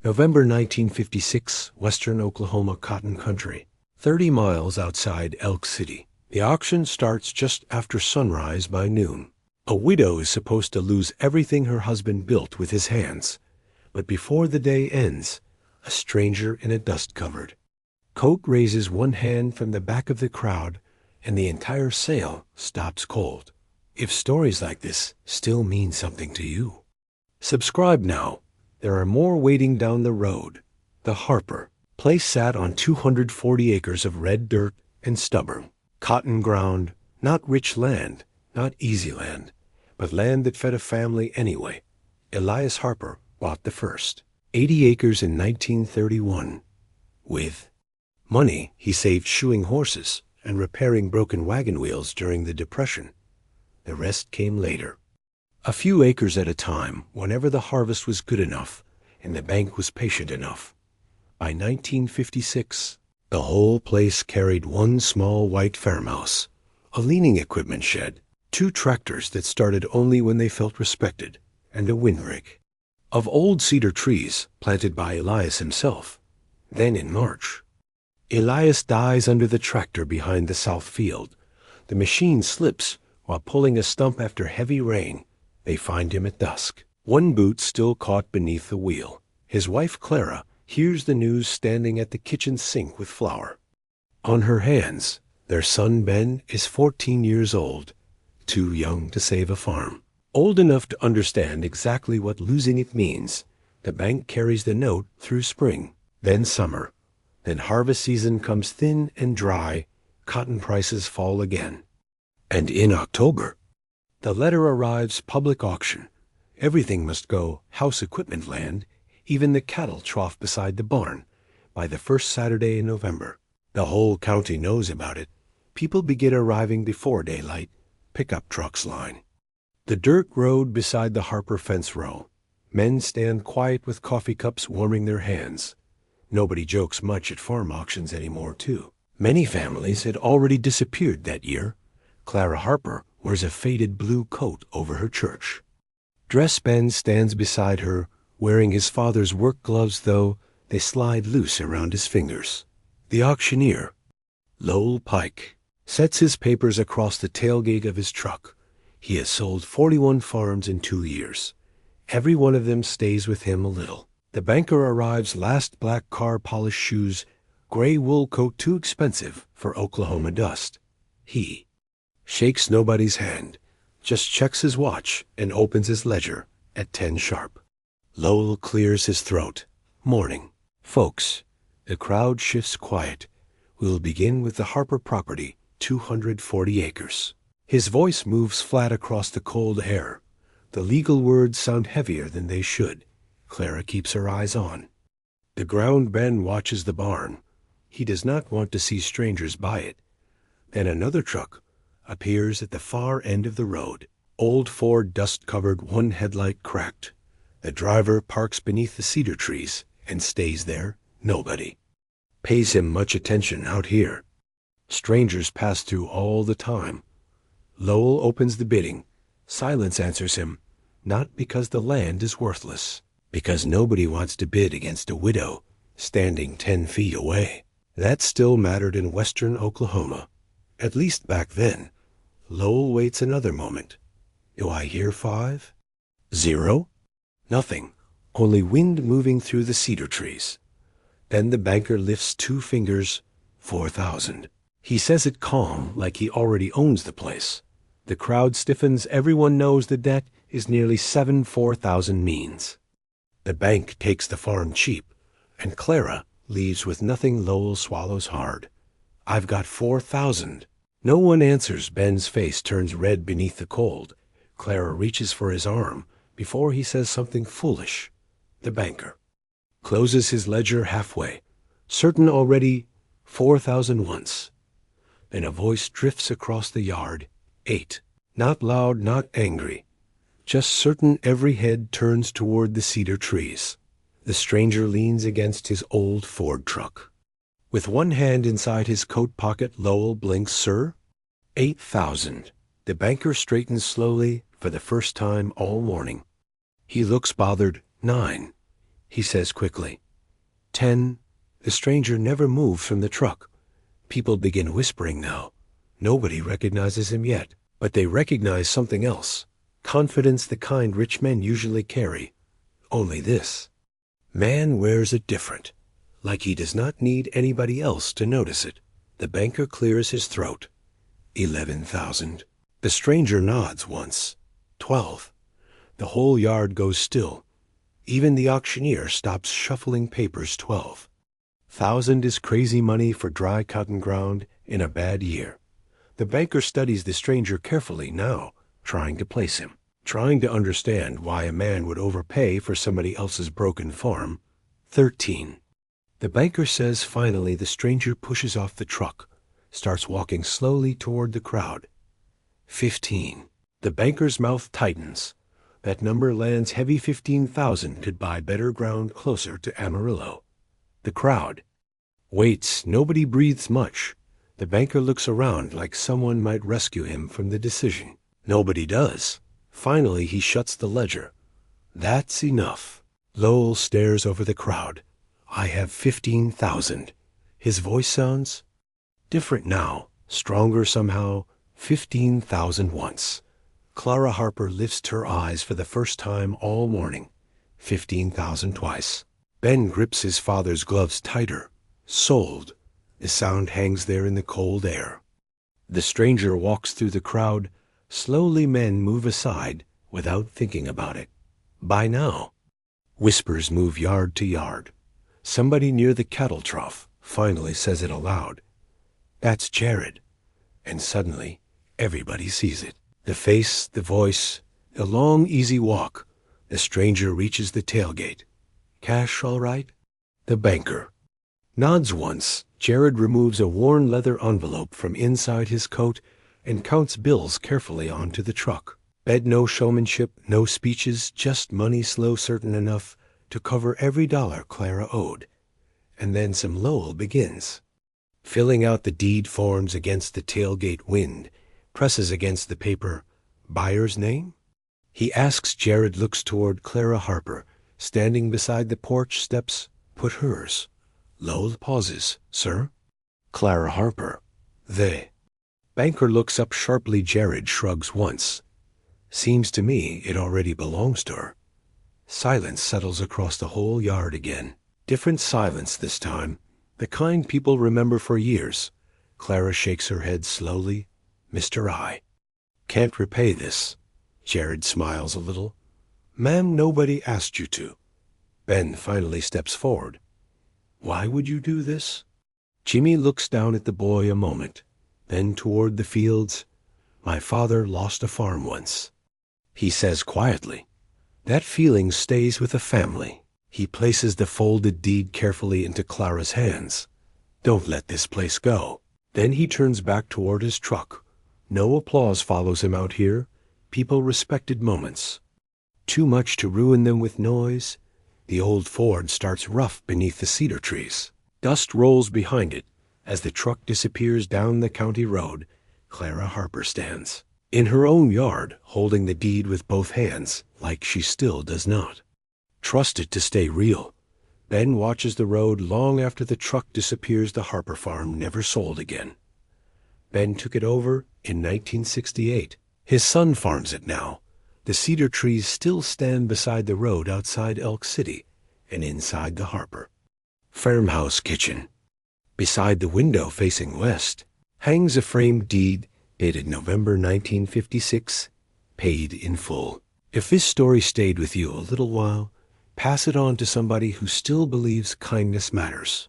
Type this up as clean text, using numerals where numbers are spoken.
November 1956, western Oklahoma cotton country, 30 miles outside Elk City. The auction starts just after sunrise by noon. A widow is supposed to lose everything her husband built with his hands. But before the day ends, a stranger in a dust-covered coat raises one hand from the back of the crowd, and the entire sale stops cold. If stories like this still mean something to you, subscribe now. There are more waiting down the road. The Harper place sat on 240 acres of red dirt and stubborn cotton ground, not rich land, not easy land, but land that fed a family anyway. Elias Harper bought the first 80 acres in 1931. With money he saved shoeing horses and repairing broken wagon wheels during the Depression. The rest came later. A few acres at a time, whenever the harvest was good enough and the bank was patient enough. By 1956, the whole place carried one small white farmhouse, a leaning equipment shed, 2 tractors that started only when they felt respected, and a windrig of old cedar trees planted by Elias himself. Then in March, Elias dies under the tractor behind the south field. The machine slips while pulling a stump after heavy rain. They find him at dusk, one boot still caught beneath the wheel. His wife Clara hears the news standing at the kitchen sink with flour on her hands. Their son Ben is 14 years old, too young to save a farm, old enough to understand exactly what losing it means. The bank carries the note through spring, then summer. Then harvest season comes thin and dry, cotton prices fall again. And in October, the letter arrives: public auction. Everything must go house equipment land, even the cattle trough beside the barn, by the first Saturday in November. The whole county knows about it. People begin arriving before daylight. Pickup trucks line the dirt road beside the Harper fence row. Men stand quiet with coffee cups warming their hands. Nobody jokes much at farm auctions anymore, too. Many families had already disappeared that year. Clara Harper wears a faded blue coat over her church dress. Ben stands beside her, wearing his father's work gloves, though they slide loose around his fingers. The auctioneer, Lowell Pike, sets his papers across the tailgate of his truck. He has sold 41 farms in 2 years. Every one of them stays with him a little. The banker arrives last. Black car, polished shoes, gray wool coat too expensive for Oklahoma dust. He shakes nobody's hand, just checks his watch and opens his ledger at 10 sharp. Lowell clears his throat. Morning, folks. The crowd shifts quiet. We'll begin with the Harper property, 240 acres. His voice moves flat across the cold air. The legal words sound heavier than they should. Clara keeps her eyes on the ground. Ben watches the barn. He does not want to see strangers buy it. Then another truck appears at the far end of the road. Old Ford, dust-covered, one headlight cracked. The driver parks beneath the cedar trees and stays there. Nobody pays him much attention out here. Strangers pass through all the time. Lowell opens the bidding. Silence answers him, not because the land is worthless, because nobody wants to bid against a widow standing 10 feet away. That still mattered in western Oklahoma, at least back then. Lowell waits another moment. Do I hear 5? 0? Nothing, only wind moving through the cedar trees. Then the banker lifts 2 fingers. 4,000. He says it calm, like he already owns the place. The crowd stiffens. Everyone knows the debt is nearly 4,000 means. The bank takes the farm cheap, and Clara leaves with nothing. Lowell swallows hard. I've got 4,000. No one answers. Ben's face turns red beneath the cold. Clara reaches for his arm before he says something foolish. The banker closes his ledger halfway, certain already 4,000 once. Then a voice drifts across the yard. 8. Not loud, not angry, just certain. Every head turns toward the cedar trees. The stranger leans against his old Ford truck. With one hand inside his coat pocket, Lowell blinks. Sir? 8,000. The banker straightens slowly for the first time all morning. He looks bothered. 9. he says quickly. 10. The stranger never moved from the truck. People begin whispering now. Nobody recognizes him yet, but they recognize something else. Confidence the kind rich men usually carry. Only this. Man wears it different, like he does not need anybody else to notice it. The banker clears his throat. 11,000. The stranger nods once. 12. The whole yard goes still. Even the auctioneer stops shuffling papers. 12,000 is crazy money for dry cotton ground in a bad year. The banker studies the stranger carefully now, trying to place him, trying to understand why a man would overpay for somebody else's broken farm. 13. The banker says finally the stranger pushes off the truck, starts walking slowly toward the crowd. 15. The banker's mouth tightens. That number lands heavy. 15,000 could buy better ground closer to Amarillo. The crowd waits. Nobody breathes much. The banker looks around like someone might rescue him from the decision. Nobody does. Finally, he shuts the ledger. That's enough. Lowell stares over the crowd. I have 15,000. His voice sounds different now, stronger somehow. 15,000 once. Clara Harper lifts her eyes for the first time all morning. 15,000 twice. Ben grips his father's gloves tighter. Sold. The sound hangs there in the cold air. The stranger walks through the crowd. Slowly men move aside without thinking about it. By now, whispers move yard to yard. Somebody near the cattle trough finally says it aloud. That's Jared. And suddenly, everybody sees it. The face, the voice, the long, easy walk. The stranger reaches the tailgate. Cash all right? The banker nods once. Jared removes a worn leather envelope from inside his coat and counts bills carefully onto the truck. Bet no showmanship, no speeches, just money slow certain enough to cover every dollar Clara owed. And then some Lowell begins. Filling out the deed forms against the tailgate wind, presses against the paper, buyer's name? He asks. Jared looks toward Clara Harper, standing beside the porch steps. Put hers. Lowell pauses. Sir? Clara Harper. They. Banker looks up sharply. Jared shrugs once. Seems to me it already belongs to her. Silence settles across the whole yard again. Different silence this time, the kind people remember for years. Clara shakes her head slowly. Mr. I. Can't repay this. Jared smiles a little. Ma'am, nobody asked you to. Ben finally steps forward. Why would you do this? Jimmy looks down at the boy a moment, then toward the fields. My father lost a farm once. He says quietly. That feeling stays with a family. He places the folded deed carefully into Clara's hands. Don't let this place go. Then he turns back toward his truck. No applause follows him out here. People respected moments. Too much to ruin them with noise. The old Ford starts rough beneath the cedar trees. Dust rolls behind it. As the truck disappears down the county road, Clara Harper stands in her own yard, holding the deed with both hands, like she still does not trust it to stay real. Ben watches the road long after the truck disappears. The Harper farm never sold again. Ben took it over in 1968. His son farms it now. The cedar trees still stand beside the road outside Elk City and inside the Harper farmhouse kitchen. Beside the window facing west hangs a framed deed dated November 1956, paid in full. If this story stayed with you a little while, pass it on to somebody who still believes kindness matters.